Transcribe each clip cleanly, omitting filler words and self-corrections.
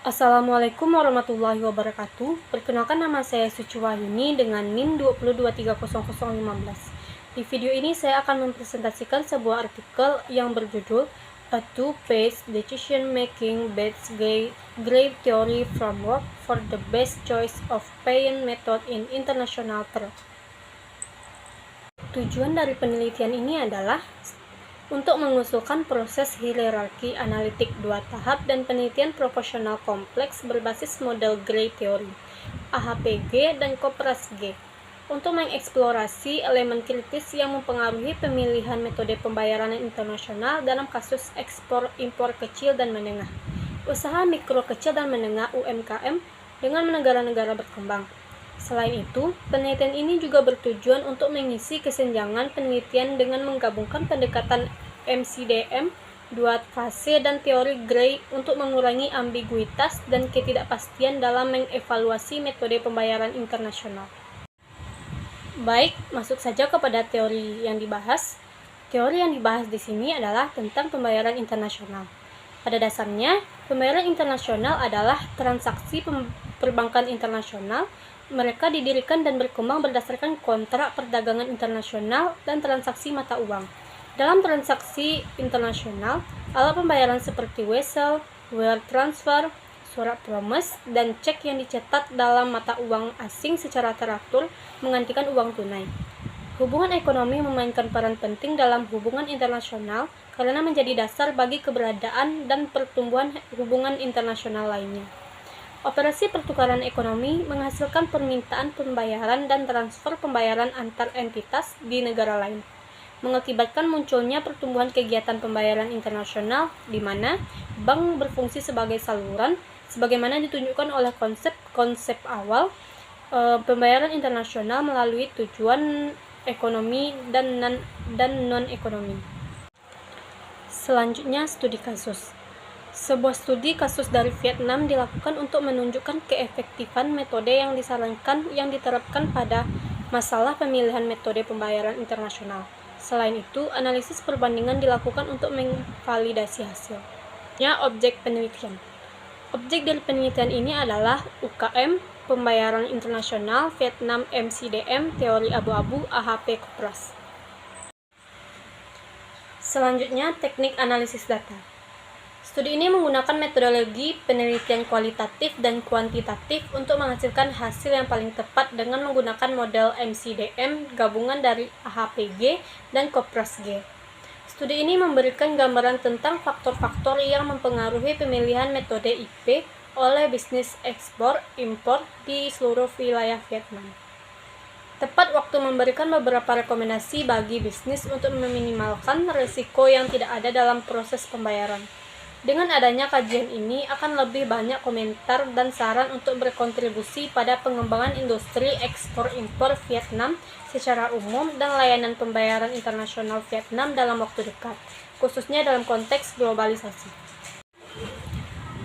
Assalamualaikum warahmatullahi wabarakatuh. Perkenalkan, nama saya Suci Wahyuni dengan NIM 2230015. Di video ini saya akan mempresentasikan sebuah artikel yang berjudul A Two-Phase Decision Making Based Grade Theory Framework for the Best Choice of Payment Method in International Trade. Tujuan dari penelitian ini adalah untuk mengusulkan proses hierarki analitik dua tahap dan penelitian proporsional kompleks berbasis model Gray Theory, AHPG, dan Kopras G, untuk mengeksplorasi elemen kritis yang mempengaruhi pemilihan metode pembayaran internasional dalam kasus ekspor-impor kecil dan menengah, usaha mikro kecil dan menengah UMKM dengan negara-negara berkembang. Selain itu, penelitian ini juga bertujuan untuk mengisi kesenjangan penelitian dengan menggabungkan pendekatan MCDM, dua fase, dan teori Gray untuk mengurangi ambiguitas dan ketidakpastian dalam mengevaluasi metode pembayaran internasional. Baik, masuk saja kepada teori yang dibahas. Teori yang dibahas di sini adalah tentang pembayaran internasional. Pada dasarnya, pembayaran internasional adalah transaksi perbankan internasional. Mereka didirikan dan berkembang berdasarkan kontrak perdagangan internasional dan transaksi mata uang. Dalam transaksi internasional, alat pembayaran seperti wesel, wire transfer, surat promise, dan cek yang dicetak dalam mata uang asing secara teratur menggantikan uang tunai. Hubungan ekonomi memainkan peran penting dalam hubungan internasional karena menjadi dasar bagi keberadaan dan pertumbuhan hubungan internasional lainnya. Operasi pertukaran ekonomi menghasilkan permintaan pembayaran dan transfer pembayaran antar entitas di negara lain, mengakibatkan munculnya pertumbuhan kegiatan pembayaran internasional di mana bank berfungsi sebagai saluran, sebagaimana ditunjukkan oleh konsep awal pembayaran internasional melalui tujuan ekonomi dan non-ekonomi. Selanjutnya, studi kasus. Sebuah studi kasus dari Vietnam dilakukan untuk menunjukkan keefektifan metode yang disarankan yang diterapkan pada masalah pemilihan metode pembayaran internasional. Selain itu, analisis perbandingan dilakukan untuk memvalidasi hasil. Objek penelitian. Objek dari penelitian ini adalah UKM, pembayaran internasional, Vietnam MCDM, teori abu-abu, AHP Kopras. Selanjutnya, teknik analisis data. Studi ini menggunakan metodologi penelitian kualitatif dan kuantitatif untuk menghasilkan hasil yang paling tepat dengan menggunakan model MCDM gabungan dari AHPG dan Kopras G. Studi ini memberikan gambaran tentang faktor-faktor yang mempengaruhi pemilihan metode IP oleh bisnis ekspor-impor di seluruh wilayah Vietnam. Tepat waktu memberikan beberapa rekomendasi bagi bisnis untuk meminimalkan risiko yang tidak ada dalam proses pembayaran. Dengan adanya kajian ini, akan lebih banyak komentar dan saran untuk berkontribusi pada pengembangan industri ekspor-impor Vietnam secara umum dan layanan pembayaran internasional Vietnam dalam waktu dekat, khususnya dalam konteks globalisasi.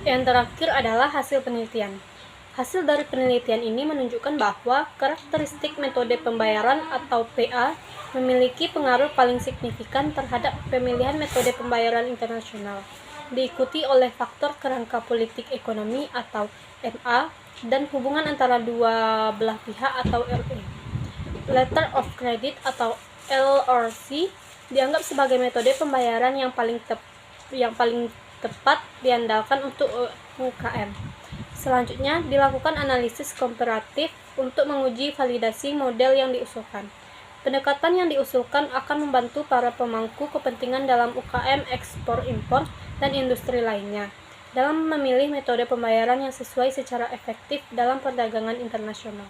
Yang terakhir adalah hasil penelitian. Hasil dari penelitian ini menunjukkan bahwa karakteristik metode pembayaran atau PA memiliki pengaruh paling signifikan terhadap pemilihan metode pembayaran internasional, diikuti oleh faktor kerangka politik ekonomi atau MA dan hubungan antara dua belah pihak atau LE. Letter of Credit atau LRC dianggap sebagai metode pembayaran yang paling tepat diandalkan untuk UKM. Selanjutnya, dilakukan analisis komparatif untuk menguji validasi model yang diusulkan. Pendekatan yang diusulkan akan membantu para pemangku kepentingan dalam UKM ekspor-impor dan industri lainnya dalam memilih metode pembayaran yang sesuai secara efektif dalam perdagangan internasional.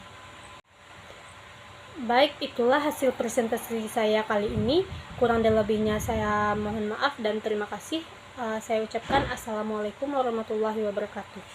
Baik, itulah hasil presentasi saya kali ini. Kurang dan lebihnya saya mohon maaf dan terima kasih. Saya ucapkan Assalamualaikum warahmatullahi wabarakatuh.